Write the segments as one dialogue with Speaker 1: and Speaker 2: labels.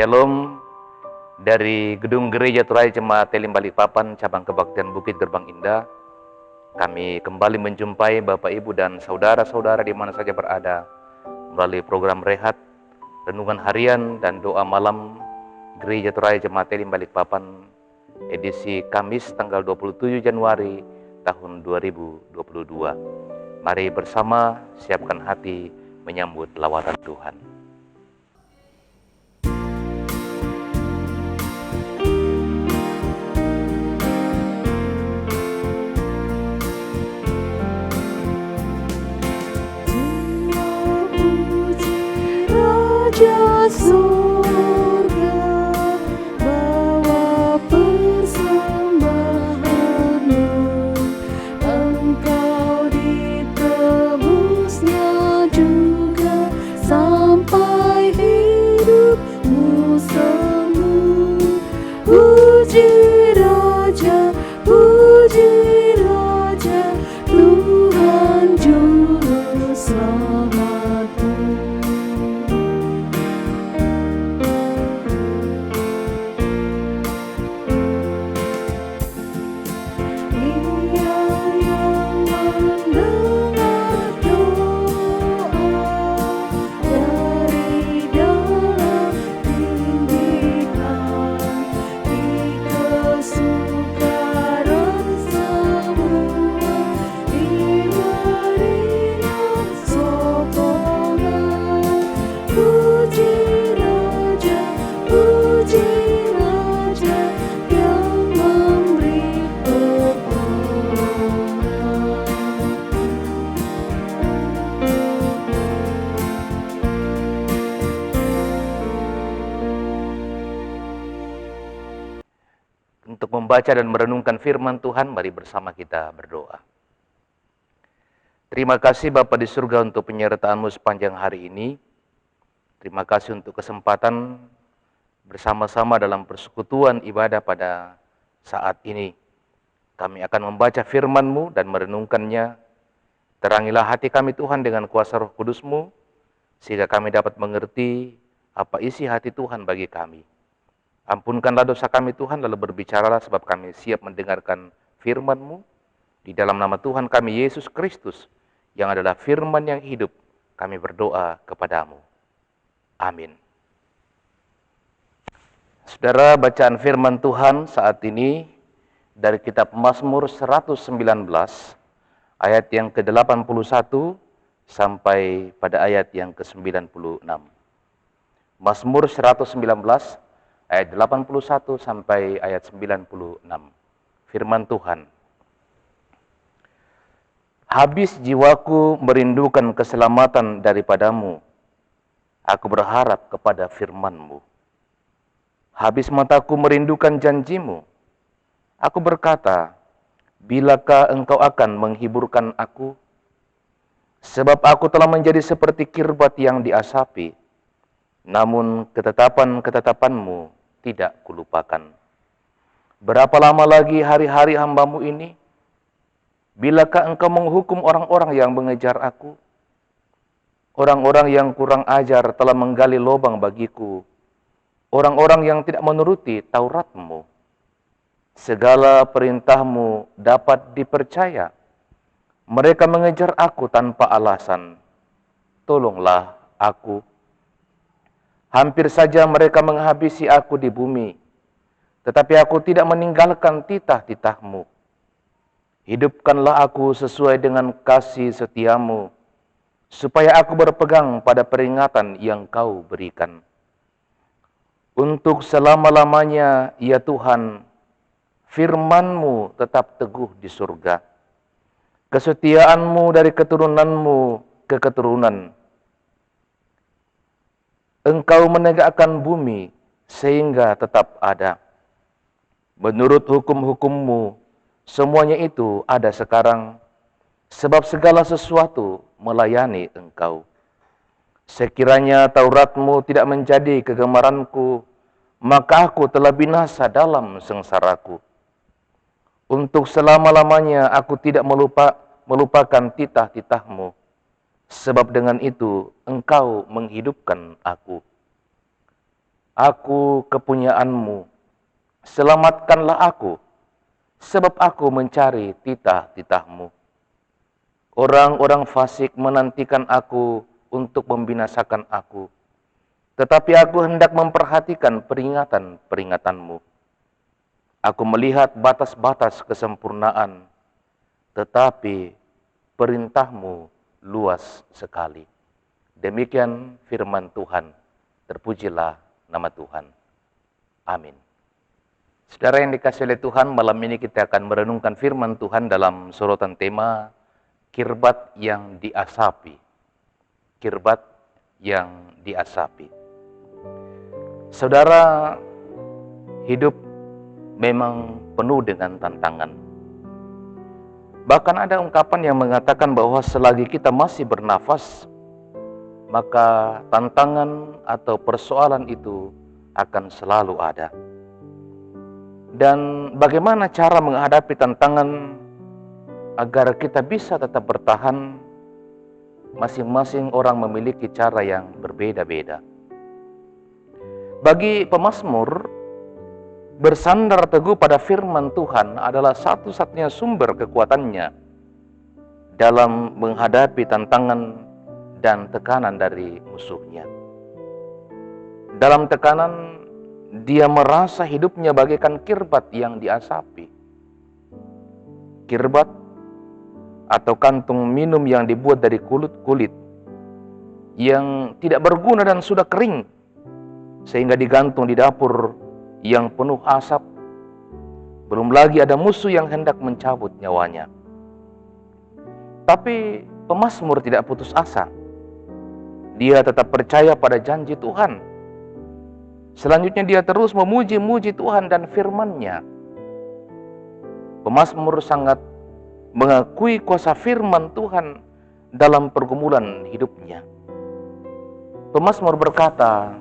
Speaker 1: Shalom dari Gedung Gereja Turai Jemaat Elim Balikpapan, Cabang Kebaktian Bukit Gerbang Indah. Kami kembali menjumpai Bapak, Ibu, dan saudara-saudara di mana saja berada melalui program Rehat, Renungan Harian, dan Doa Malam Gereja Turai Jemaat Elim Balikpapan, edisi Kamis tanggal 27 Januari tahun 2022. Mari bersama siapkan hati menyambut lawatan Tuhan.
Speaker 2: Raja surga, bawa persembahanmu, Engkau ditebusnya juga sampai hidupmu semu. Puji Raja, Tuhan Juru Selamatku.
Speaker 1: Untuk membaca dan merenungkan firman Tuhan, mari bersama kita berdoa. Terima kasih Bapa di surga untuk penyertaan-Mu sepanjang hari ini. Terima kasih untuk kesempatan bersama-sama dalam persekutuan ibadah pada saat ini. Kami akan membaca firman-Mu dan merenungkannya. Terangilah hati kami Tuhan dengan kuasa Roh Kudus-Mu, sehingga kami dapat mengerti apa isi hati Tuhan bagi kami. Ampunkanlah dosa kami Tuhan, lalu berbicaralah sebab kami siap mendengarkan firman-Mu. Di dalam nama Tuhan kami Yesus Kristus, yang adalah firman yang hidup, kami berdoa kepadamu. Amin. Saudara, bacaan firman Tuhan saat ini dari kitab Mazmur 119, ayat yang ke-81 sampai pada ayat yang ke-96. Mazmur 119, ayat 81 sampai ayat 96. Firman Tuhan. Habis jiwaku merindukan keselamatan daripadamu. Aku berharap kepada firman-Mu. Habis mataku merindukan janji-Mu. Aku berkata, bilakah Engkau akan menghiburkan aku? Sebab aku telah menjadi seperti kirbat yang diasapi. Namun ketetapan-ketetapan-Mu tidak kulupakan. Berapa lama lagi hari-hari hamba-Mu ini? Bilakah Engkau menghukum orang-orang yang mengejar aku? Orang-orang yang kurang ajar telah menggali lubang bagiku. Orang-orang yang tidak menuruti Taurat-Mu. Segala perintah-Mu dapat dipercaya. Mereka mengejar aku tanpa alasan. Tolonglah aku. Hampir saja mereka menghabisi aku di bumi, tetapi aku tidak meninggalkan titah-titah-Mu. Hidupkanlah aku sesuai dengan kasih setia-Mu, supaya aku berpegang pada peringatan yang Kau berikan. Untuk selama-lamanya, ya Tuhan, firman-Mu tetap teguh di surga. Kesetiaan-Mu dari keturunan-Mu ke keturunan. Engkau menegakkan bumi sehingga tetap ada. Menurut hukum-hukum-Mu, semuanya itu ada sekarang, sebab segala sesuatu melayani Engkau. Sekiranya Taurat-Mu tidak menjadi kegemaranku, maka aku telah binasa dalam sengsaraku. Untuk selama-lamanya aku tidak melupakan titah-titah-Mu. Sebab dengan itu engkau menghidupkan aku. Aku kepunyaanmu, selamatkanlah aku, sebab aku mencari titah-titahmu. Orang-orang fasik menantikan aku untuk membinasakan aku, tetapi aku hendak memperhatikan peringatan-peringatanmu. Aku melihat batas-batas kesempurnaan, tetapi perintahmu luas sekali. Demikian firman Tuhan. Terpujilah nama Tuhan. Amin. Saudara yang dikasihi oleh Tuhan, malam ini kita akan merenungkan firman Tuhan dalam sorotan tema kirbat yang diasapi. Kirbat yang diasapi. Saudara, hidup memang penuh dengan tantangan. Bahkan ada ungkapan yang mengatakan bahwa selagi kita masih bernafas, maka tantangan atau persoalan itu akan selalu ada. Dan bagaimana cara menghadapi tantangan agar kita bisa tetap bertahan? Masing-masing orang memiliki cara yang berbeda-beda. Bagi pemazmur, bersandar teguh pada firman Tuhan adalah satu-satunya sumber kekuatannya dalam menghadapi tantangan dan tekanan dari musuhnya. Dalam tekanan, dia merasa hidupnya bagaikan kirbat yang diasapi. Kirbat atau kantung minum yang dibuat dari kulit yang tidak berguna dan sudah kering, sehingga digantung di dapur yang penuh asap. Belum lagi ada musuh yang hendak mencabut nyawanya. Tapi pemazmur tidak putus asa. Dia tetap percaya pada janji Tuhan. Selanjutnya dia terus memuji-muji Tuhan dan firman-Nya. Pemazmur sangat mengakui kuasa firman Tuhan dalam pergumulan hidupnya. Pemazmur berkata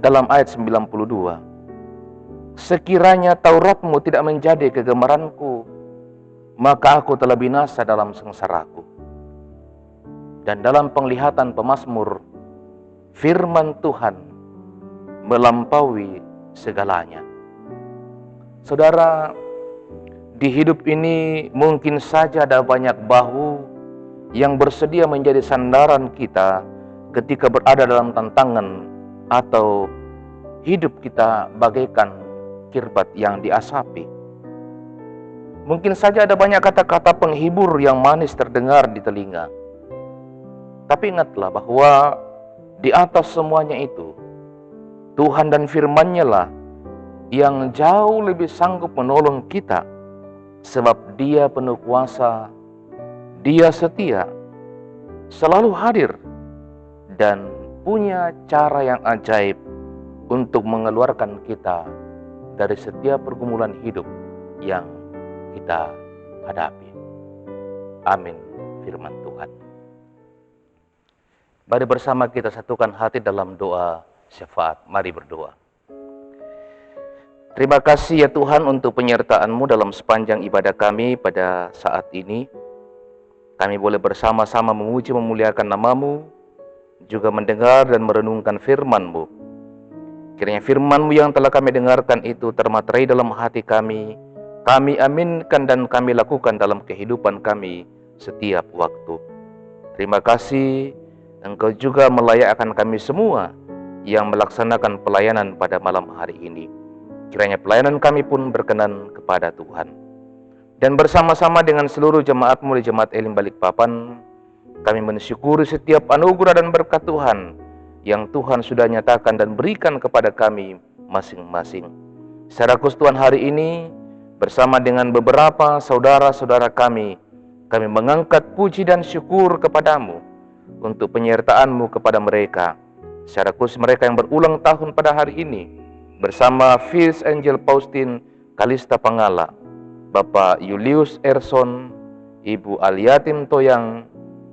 Speaker 1: dalam ayat 92, sekiranya Tauratmu tidak menjadi kegemaranku, maka aku telah binasa dalam sengsaraku. Dan dalam penglihatan pemazmur, firman Tuhan melampaui segalanya. Saudara, di hidup ini mungkin saja ada banyak bahu yang bersedia menjadi sandaran kita ketika berada dalam tantangan atau hidup kita bagaikan kirbat yang diasapi. Mungkin saja ada banyak kata-kata penghibur yang manis terdengar di telinga. Tapi ingatlah bahwa di atas semuanya itu, Tuhan dan firman-Nya lah yang jauh lebih sanggup menolong kita. Sebab Dia penuh kuasa, Dia setia, selalu hadir, dan punya cara yang ajaib untuk mengeluarkan kita dari setiap pergumulan hidup yang kita hadapi. Amin, firman Tuhan. Mari bersama kita satukan hati dalam doa syafaat. Mari berdoa. Terima kasih ya Tuhan untuk penyertaan-Mu dalam sepanjang ibadah kami pada saat ini. Kami boleh bersama-sama memuji memuliakan nama-Mu, juga mendengar dan merenungkan firman-Mu. Kiranya firman-Mu yang telah kami dengarkan itu termaterai dalam hati kami aminkan dan kami lakukan dalam kehidupan kami setiap waktu. Terima kasih, Engkau juga melayakkan kami semua yang melaksanakan pelayanan pada malam hari ini. Kiranya pelayanan kami pun berkenan kepada Tuhan. Dan bersama-sama dengan seluruh jemaat-Mu di Jemaat Elim Balikpapan, kami mensyukuri setiap anugerah dan berkat Tuhan yang Tuhan sudah nyatakan dan berikan kepada kami masing-masing. Secara khusus Tuhan hari ini, bersama dengan beberapa saudara-saudara kami mengangkat puji dan syukur kepada-Mu untuk penyertaan-Mu kepada mereka. Secara khusus mereka yang berulang tahun pada hari ini, bersama Fils Angel Faustin Kalista Pangala, Bapak Julius Erson, Ibu Aliatin Toyang,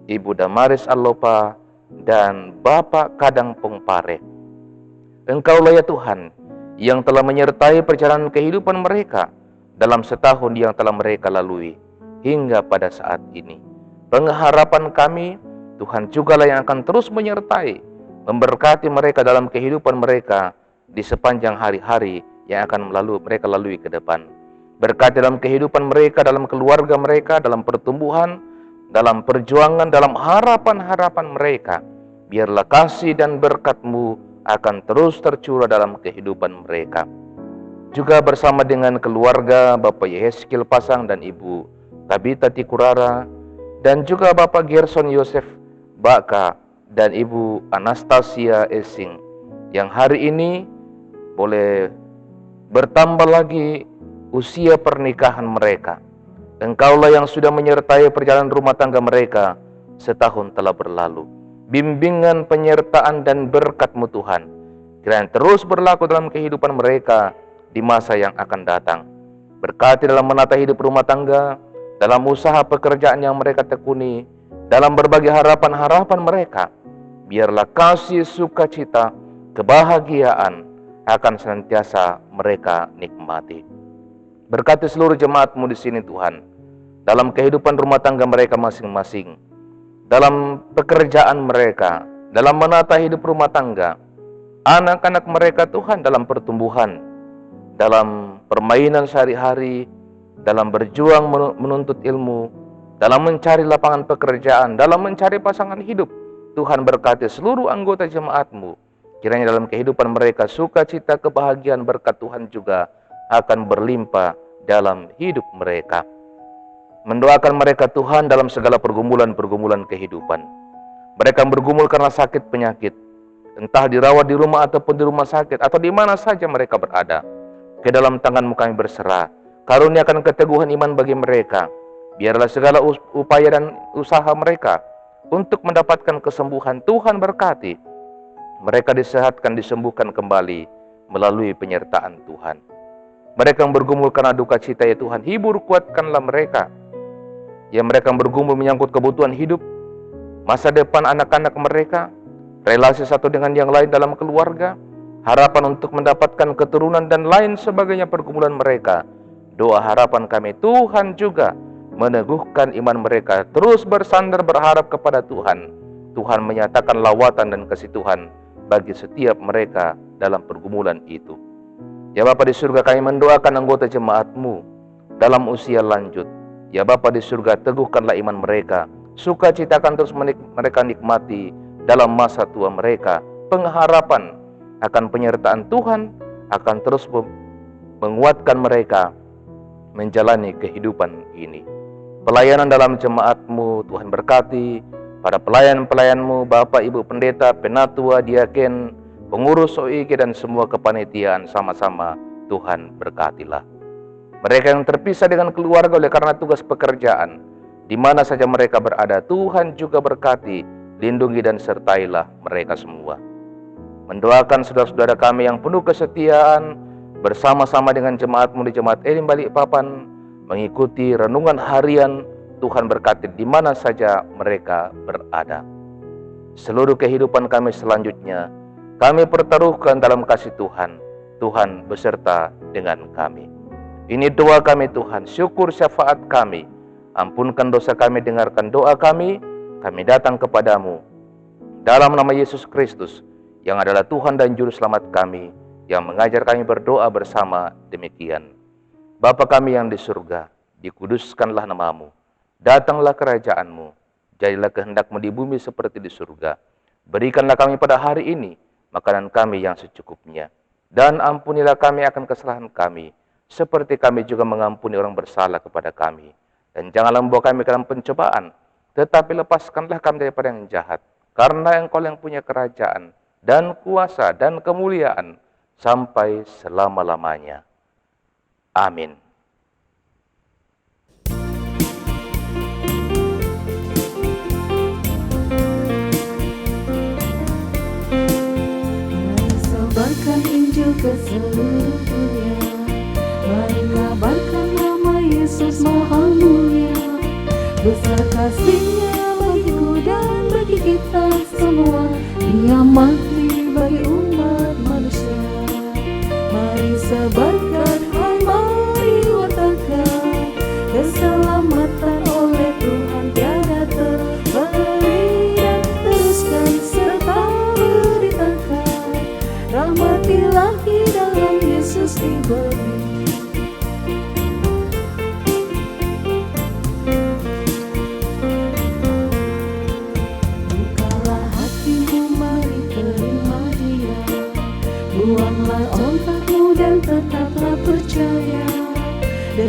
Speaker 1: Ibu Damaris Allopa, dan Bapak Kadang Pongpare. Engkaulah ya Tuhan yang telah menyertai perjalanan kehidupan mereka dalam setahun yang telah mereka lalui hingga pada saat ini. Pengharapan kami, Tuhan jugalah yang akan terus menyertai, memberkati mereka dalam kehidupan mereka di sepanjang hari-hari yang akan mereka lalui ke depan. Berkati dalam kehidupan mereka, dalam keluarga mereka, dalam pertumbuhan, dalam perjuangan, dalam harapan-harapan mereka. Biarlah kasih dan berkat-Mu akan terus tercurah dalam kehidupan mereka. Juga bersama dengan keluarga Bapak Yehezkiel Pasang dan Ibu Tabita Tikurara, dan juga Bapak Gerson Yosef Baka dan Ibu Anastasia Esing, yang hari ini boleh bertambah lagi usia pernikahan mereka. Engkaulah yang sudah menyertai perjalanan rumah tangga mereka setahun telah berlalu. Bimbingan, penyertaan, dan berkat-Mu Tuhan kiranya terus berlaku dalam kehidupan mereka di masa yang akan datang. Berkati dalam menata hidup rumah tangga, dalam usaha pekerjaan yang mereka tekuni, dalam berbagai harapan-harapan mereka. Biarlah kasih, sukacita, kebahagiaan akan senantiasa mereka nikmati. Berkati seluruh jemaat-Mu di sini Tuhan, dalam kehidupan rumah tangga mereka masing-masing, dalam pekerjaan mereka, dalam menata hidup rumah tangga, anak-anak mereka Tuhan dalam pertumbuhan, dalam permainan sehari-hari, dalam berjuang menuntut ilmu, dalam mencari lapangan pekerjaan, dalam mencari pasangan hidup. Tuhan berkati seluruh anggota jemaat-Mu. Kiranya dalam kehidupan mereka sukacita, kebahagiaan, berkat Tuhan juga akan berlimpah dalam hidup mereka. Mendoakan mereka Tuhan dalam segala pergumulan-pergumulan kehidupan. Mereka bergumul karena sakit penyakit, entah dirawat di rumah ataupun di rumah sakit, atau di mana saja mereka berada. Ke dalam tangan-Mu kami berserah. Karuniakan keteguhan iman bagi mereka. Biarlah segala upaya dan usaha mereka untuk mendapatkan kesembuhan Tuhan berkati. Mereka disehatkan, disembuhkan kembali melalui penyertaan Tuhan. Mereka yang bergumul karena duka cita ya Tuhan, hibur kuatkanlah mereka. Ya, mereka yang bergumul menyangkut kebutuhan hidup, masa depan anak-anak mereka, relasi satu dengan yang lain dalam keluarga, harapan untuk mendapatkan keturunan dan lain sebagainya pergumulan mereka. Doa harapan kami Tuhan juga meneguhkan iman mereka, terus bersandar berharap kepada Tuhan. Tuhan menyatakan lawatan dan kasih Tuhan bagi setiap mereka dalam pergumulan itu. Ya Bapa di surga, kami mendoakan anggota jemaat-Mu dalam usia lanjut. Ya Bapa di surga, teguhkanlah iman mereka, sukacitakan terus mereka nikmati dalam masa tua mereka. Pengharapan akan penyertaan Tuhan akan terus menguatkan mereka menjalani kehidupan ini. Pelayanan dalam jemaat-Mu Tuhan berkati, pada pelayan-pelayan-Mu, Bapak, Ibu Pendeta, Penatua, Diaken, pengurus OIG, dan semua kepanitiaan sama-sama Tuhan berkatilah. Mereka yang terpisah dengan keluarga oleh karena tugas pekerjaan, di mana saja mereka berada, Tuhan juga berkati, lindungi dan sertailah mereka semua. Mendoakan saudara-saudara kami yang penuh kesetiaan, bersama-sama dengan jemaat-Mu di Jemaat Elim Balikpapan, mengikuti renungan harian. Tuhan berkati di mana saja mereka berada. Seluruh kehidupan kami selanjutnya, kami pertaruhkan dalam kasih Tuhan. Tuhan beserta dengan kami. Ini doa kami Tuhan, syukur syafaat kami. Ampunkan dosa kami, dengarkan doa kami. Kami datang kepadamu dalam nama Yesus Kristus, yang adalah Tuhan dan Juru Selamat kami, yang mengajar kami berdoa bersama demikian. Bapa kami yang di surga, dikuduskanlah nama-Mu. Datanglah kerajaan-Mu, jadilah kehendak-Mu di bumi seperti di surga. Berikanlah kami pada hari ini makanan kami yang secukupnya. Dan ampunilah kami akan kesalahan kami, seperti kami juga mengampuni orang bersalah kepada kami. Dan janganlah membawa kami ke dalam pencobaan, tetapi lepaskanlah kami daripada yang jahat. Karena Engkau yang punya kerajaan, dan kuasa, dan kemuliaan, sampai selama-lamanya. Amin.
Speaker 2: Sebarkan Injil ke seluruh dunia. Mari kabarkan nama Yesus Maha Mulia. Besar kasih-Nya bagiku dan bagi kita semua. Dia mati bagi umat manusia. Mari sebarkan, hai mari wartakan, keselamatan oleh Tuhan tiada terbeli. Dan teruskan serta beritakan, rahmatilah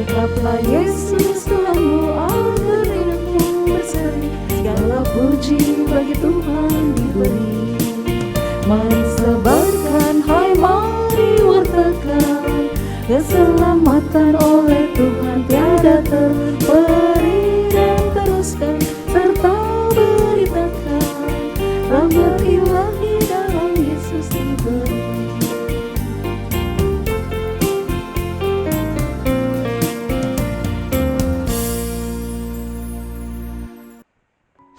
Speaker 2: Berkatlah Yesus Tuhanmu agar hidupmu berseri, segala puji bagi Tuhan diberi. Mari sebarkan, hai mari wartakan, keselamatan oleh Tuhan tiada terperi, dan teruskan serta beritakan rahmat ilahi dalam Yesus diberi.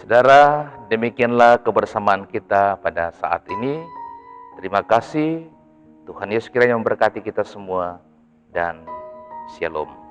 Speaker 1: Saudara, demikianlah kebersamaan kita pada saat ini. Terima kasih. Tuhan Yesus kiranya memberkati kita semua, dan Shalom.